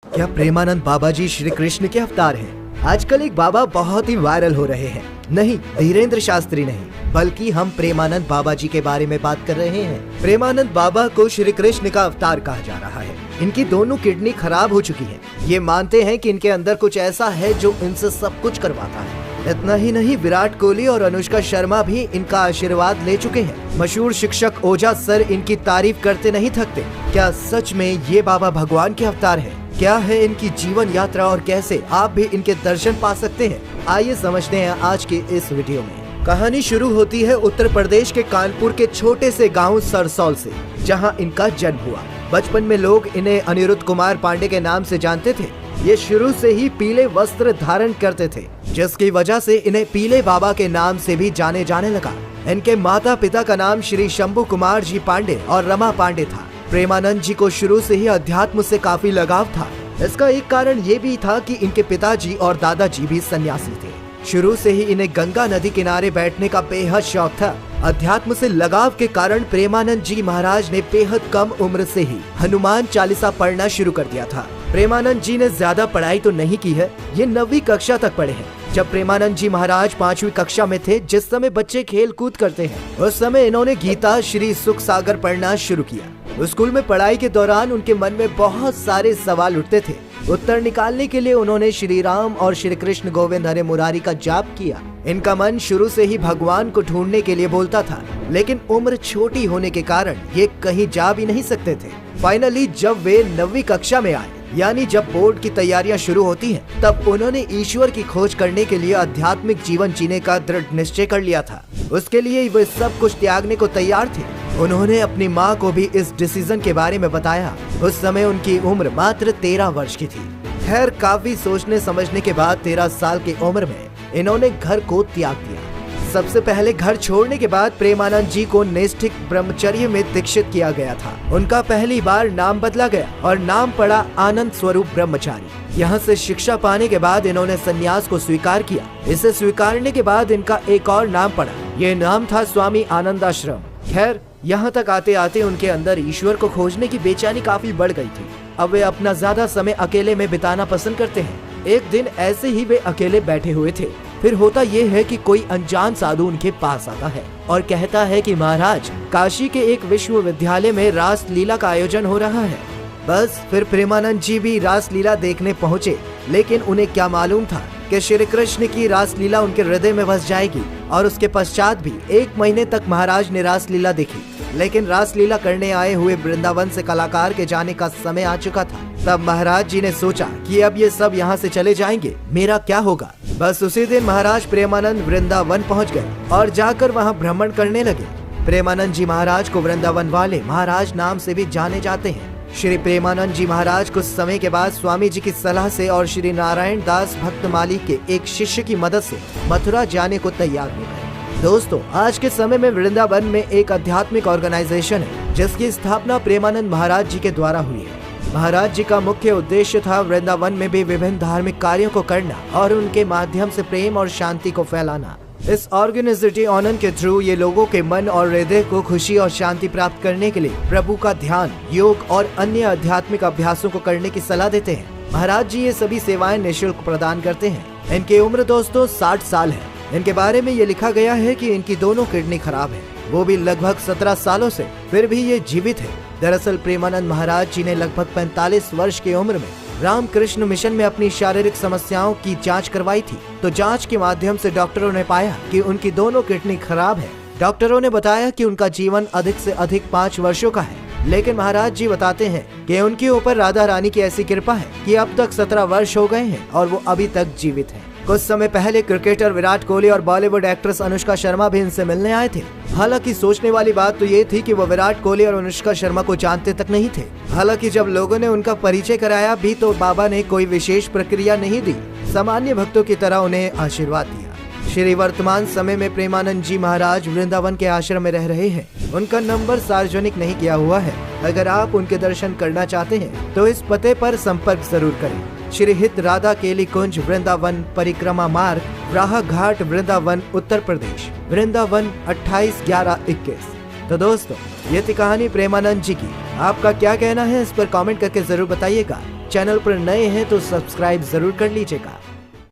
क्या प्रेमानंद बाबा जी श्री कृष्ण के अवतार हैं? आजकल एक बाबा बहुत ही वायरल हो रहे हैं। नहीं, धीरेन्द्र शास्त्री नहीं, बल्कि हम प्रेमानंद बाबा जी के बारे में बात कर रहे हैं। प्रेमानंद बाबा को श्री कृष्ण का अवतार कहा जा रहा है। इनकी दोनों किडनी खराब हो चुकी है। ये मानते हैं कि इनके अंदर कुछ ऐसा है जो इनसे सब कुछ करवाता है। इतना ही नहीं, विराट कोहली और अनुष्का शर्मा भी इनका आशीर्वाद ले चुके हैं। मशहूर शिक्षक ओझा सर इनकी तारीफ करते नहीं थकते। क्या सच में ये बाबा भगवान के अवतार है? क्या है इनकी जीवन यात्रा और कैसे आप भी इनके दर्शन पा सकते हैं? आइए समझते हैं आज के इस वीडियो में। कहानी शुरू होती है उत्तर प्रदेश के कानपुर के छोटे से गांव सरसौल से, जहां इनका जन्म हुआ। बचपन में लोग इन्हें अनिरुद्ध कुमार पांडे के नाम से जानते थे। ये शुरू से ही पीले वस्त्र धारण करते थे, जिसकी वजह से इन्हें पीले बाबा के नाम से भी जाने जाने लगा। इनके माता पिता का नाम श्री शंभू कुमार जी पांडे और रमा पांडे था। प्रेमानंद जी को शुरू से ही अध्यात्म से काफी लगाव था। इसका एक कारण ये भी था कि इनके पिताजी और दादाजी भी सन्यासी थे। शुरू से ही इन्हें गंगा नदी किनारे बैठने का बेहद शौक था। अध्यात्म से लगाव के कारण प्रेमानंद जी महाराज ने बेहद कम उम्र से ही हनुमान चालीसा पढ़ना शुरू कर दिया था। प्रेमानंद जी ने ज्यादा पढ़ाई तो नहीं की है, ये 9वीं कक्षा तक पढ़े हैं। जब प्रेमानंद जी महाराज 5वीं कक्षा में थे, जिस समय बच्चे खेल कूद करते हैं, उस समय इन्होंने गीता श्री सुख सागर पढ़ना शुरू किया। स्कूल में पढ़ाई के दौरान उनके मन में बहुत सारे सवाल उठते थे। उत्तर निकालने के लिए उन्होंने श्री राम और श्री कृष्ण गोविंद हरे मुरारी का जाप किया। इनका मन शुरू से ही भगवान को ढूंढने के लिए बोलता था, लेकिन उम्र छोटी होने के कारण ये कहीं जा भी नहीं सकते थे। फाइनली जब वे 9वीं कक्षा में आए, यानी जब बोर्ड की तैयारियां शुरू होती हैं, तब उन्होंने ईश्वर की खोज करने के लिए आध्यात्मिक जीवन जीने का दृढ़ निश्चय कर लिया था। उसके लिए वे सब कुछ त्यागने को तैयार थे। उन्होंने अपनी माँ को भी इस डिसीजन के बारे में बताया। उस समय उनकी उम्र मात्र 13 वर्ष की थी। खैर, काफी सोचने समझने के बाद 13 साल की उम्र में इन्होंने घर को त्याग दिया। सबसे पहले घर छोड़ने के बाद प्रेमानंद जी को नैष्ठिक ब्रह्मचर्य में दीक्षित किया गया था। उनका पहली बार नाम बदला गया और नाम पड़ा आनंद स्वरूप ब्रह्मचारी। यहाँ से शिक्षा पाने के बाद इन्होंने संन्यास को स्वीकार किया। इसे स्वीकारने के बाद इनका एक और नाम पड़ा। ये नाम था स्वामी आनंदाश्रम। खैर, यहाँ तक आते आते उनके अंदर ईश्वर को खोजने की बेचैनी काफी बढ़ गई थी। अब वे अपना ज्यादा समय अकेले में बिताना पसंद करते हैं। एक दिन ऐसे ही वे अकेले बैठे हुए थे। फिर होता ये है कि कोई अनजान साधु उनके पास आता है और कहता है कि महाराज, काशी के एक विश्वविद्यालय में रास लीला का आयोजन हो रहा है। बस फिर प्रेमानंद जी भी रास लीला देखने पहुँचे, लेकिन उन्हें क्या मालूम था कि श्री कृष्ण की रास लीला उनके हृदय में बस जाएगी। और उसके पश्चात भी 1 महीने तक महाराज ने रास लीला देखी, लेकिन रास लीला करने आए हुए वृंदावन से कलाकार के जाने का समय आ चुका था। तब महाराज जी ने सोचा कि अब ये सब यहाँ से चले जाएंगे, मेरा क्या होगा। बस उसी दिन महाराज प्रेमानंद वृंदावन पहुँच गए और जाकर वहाँ भ्रमण करने लगे। प्रेमानंद जी महाराज को वृंदावन वाले महाराज नाम से भी जाने जाते हैं। श्री प्रेमानंद जी महाराज कुछ समय के बाद स्वामी जी की सलाह से और श्री नारायण दास भक्तमाली के एक शिष्य की मदद से मथुरा जाने को तैयार हो गए। दोस्तों, आज के समय में वृंदावन में एक आध्यात्मिक ऑर्गेनाइजेशन है, जिसकी स्थापना प्रेमानंद महाराज जी के द्वारा हुई है। महाराज जी का मुख्य उद्देश्य था वृंदावन में भी विभिन्न धार्मिक कार्यों को करना और उनके माध्यम से प्रेम और शांति को फैलाना। इस ऑर्गेनाइजेशन के थ्रू ये लोगों के मन और हृदय को खुशी और शांति प्राप्त करने के लिए प्रभु का ध्यान, योग और अन्य आध्यात्मिक अभ्यासों को करने की सलाह देते हैं। महाराज जी ये सभी सेवाएं निःशुल्क प्रदान करते हैं। इनकी उम्र दोस्तों 60 साल है। इनके बारे में ये लिखा गया है कि इनकी दोनों किडनी खराब है, वो भी लगभग 17 सालों से, फिर भी ये जीवित है। दरअसल प्रेमानंद महाराज जी ने लगभग 45 वर्ष की उम्र में रामकृष्ण मिशन में अपनी शारीरिक समस्याओं की जांच करवाई थी। तो जांच के माध्यम से डॉक्टरों ने पाया कि उनकी दोनों किडनी खराब है। डॉक्टरों ने बताया कि उनका जीवन अधिक से अधिक 5 वर्षों का है, लेकिन महाराज जी बताते हैं कि उनके ऊपर राधा रानी की ऐसी कृपा है कि अब तक 17 वर्ष हो गए हैं और वो अभी तक जीवित है। कुछ समय पहले क्रिकेटर विराट कोहली और बॉलीवुड एक्ट्रेस अनुष्का शर्मा भी इनसे मिलने आए थे। हालांकि सोचने वाली बात तो ये थी कि वो विराट कोहली और अनुष्का शर्मा को जानते तक नहीं थे। हालांकि जब लोगों ने उनका परिचय कराया भी तो बाबा ने कोई विशेष प्रक्रिया नहीं दी, सामान्य भक्तों की तरह उन्हें आशीर्वाद दिया। श्री वर्तमान समय में प्रेमानंद जी महाराज वृंदावन के आश्रम में रह रहे हैं। उनका नंबर सार्वजनिक नहीं किया हुआ है। अगर आप उनके दर्शन करना चाहते हैं तो इस पते पर संपर्क जरूर करें। श्री हित राधा केली कुंज, वृंदावन परिक्रमा मार्ग, राह घाट, वृंदावन, उत्तर प्रदेश, वृंदावन 28/11/21। तो दोस्तों, ये थी कहानी प्रेमानंद जी की। आपका क्या कहना है इस पर कमेंट करके जरूर बताइएगा। चैनल पर नए हैं तो सब्सक्राइब जरूर कर लीजिएगा।